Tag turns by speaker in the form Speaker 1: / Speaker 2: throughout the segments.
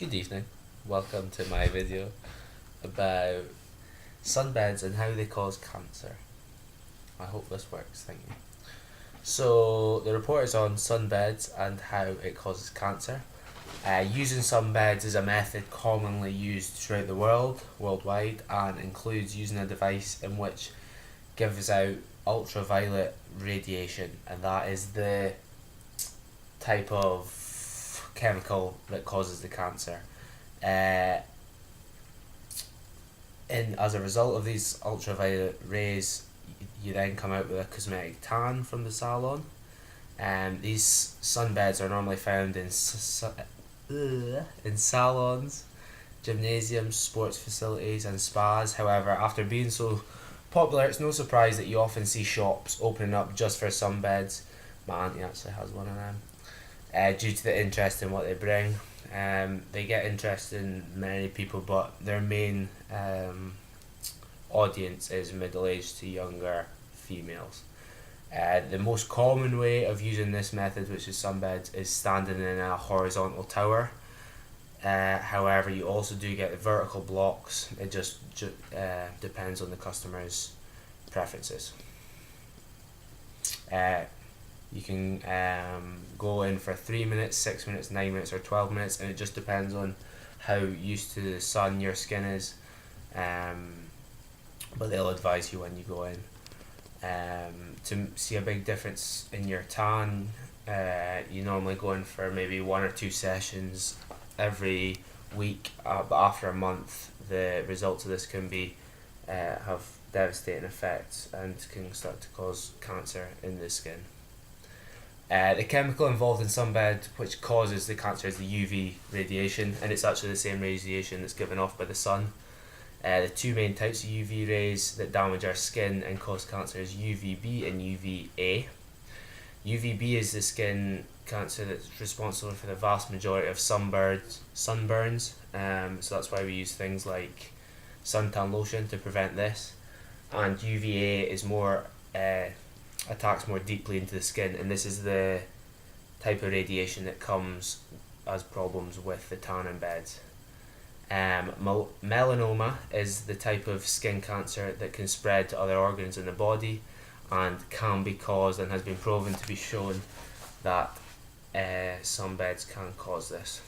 Speaker 1: Good evening. Welcome to my video about sunbeds and how they cause cancer. I hope this works, thank you. So the report is on sunbeds and how it causes cancer. Using sunbeds is a method commonly used throughout the worldwide, and includes using a device in which gives out ultraviolet radiation, and that is the type of chemical that causes the cancer. And as a result of these ultraviolet rays, you then come out with a cosmetic tan from the salon. These sunbeds are normally found in salons, gymnasiums, sports facilities, and spas. However, after being so popular, it's no surprise that you often see shops opening up just for sunbeds. My auntie actually has one of them. Due to the interest in what they bring. They get interest in many people, but their main audience is middle-aged to younger females. The most common way of using this method, which is sunbeds, is standing in a horizontal tower. However, you also do get the vertical blocks. It just depends on the customer's preferences. You can go in for 3 minutes, 6 minutes, 9 minutes, or 12 minutes, and it just depends on how used to the sun your skin is. But they'll advise you when you go in. To see a big difference in your tan, you normally go in for maybe 1 or 2 sessions every week, but after a month, the results of this can be have devastating effects and can start to cause cancer in the skin. The chemical involved in sunbed which causes the cancer is the UV radiation, and it's actually the same radiation that's given off by the sun. The two main types of UV rays that damage our skin and cause cancer is UVB and UVA. UVB is the skin cancer that's responsible for the vast majority of sunburns. So that's why we use things like suntan lotion to prevent this. And UVA is more attacks more deeply into the skin, and this is the type of radiation that comes as problems with the tanning beds. Melanoma is the type of skin cancer that can spread to other organs in the body and can be caused, and has been proven to be shown that sunbeds can cause this.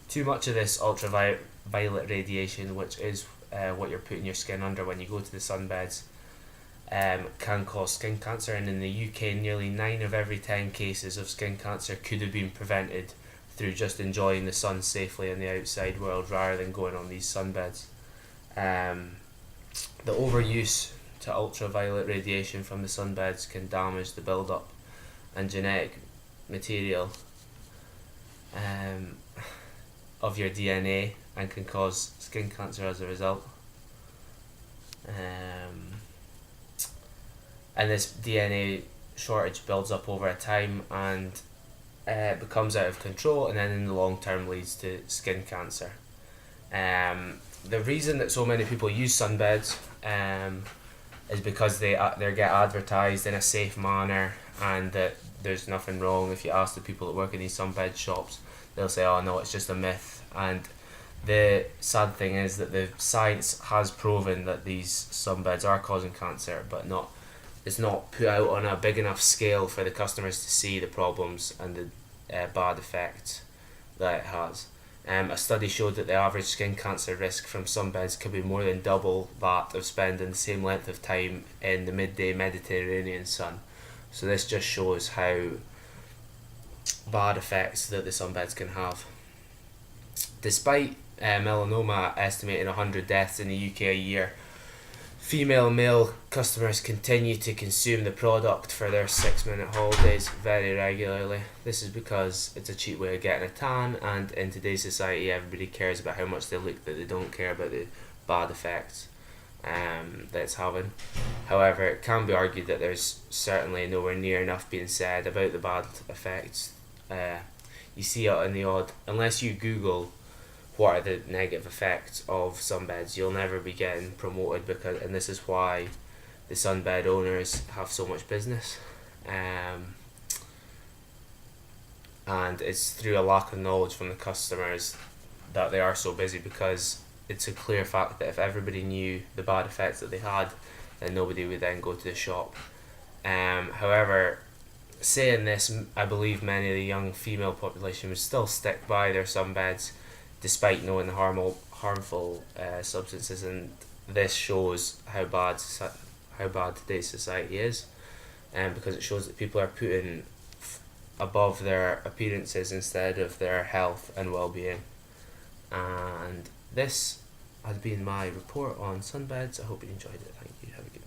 Speaker 1: Too much of this ultraviolet radiation, which is what you're putting your skin under when you go to the sunbeds, can cause skin cancer, and in the UK nearly 9 of every 10 cases of skin cancer could have been prevented through just enjoying the sun safely in the outside world rather than going on these sunbeds. The overuse to ultraviolet radiation from the sunbeds can damage the build-up and genetic material of your DNA and can cause skin cancer as a result. And this DNA shortage builds up over a time and becomes out of control, and then in the long term leads to skin cancer. The reason that so many people use sunbeds is because they get advertised in a safe manner, and that there's nothing wrong. If you ask the people that work in these sunbed shops, they'll say, oh no, it's just a myth. And the sad thing is that the science has proven that these sunbeds are causing cancer, but it's not put out on a big enough scale for the customers to see the problems and the bad effects that it has. A study showed that the average skin cancer risk from sunbeds could be more than double that of spending the same length of time in the midday Mediterranean sun. So this just shows how bad effects that the sunbeds can have. Despite melanoma estimating 100 deaths in the UK a year, female and male customers continue to consume the product for their 6-minute holidays very regularly. This is because it's a cheap way of getting a tan, and in today's society everybody cares about how much they look, but they don't care about the bad effects that it's having. However, it can be argued that there's certainly nowhere near enough being said about the bad effects. You see it in the odd, unless you Google what are the negative effects of sunbeds, you'll never be getting promoted, and this is why the sunbed owners have so much business. And it's through a lack of knowledge from the customers that they are so busy, because it's a clear fact that if everybody knew the bad effects that they had, then nobody would then go to the shop. However, saying this, I believe many of the young female population would still stick by their sunbeds despite knowing the harmful substances, and this shows how bad today's society is, because it shows that people are putting above their appearances instead of their health and well-being. And this has been my report on sunbeds. I hope you enjoyed it. Thank you. Have a good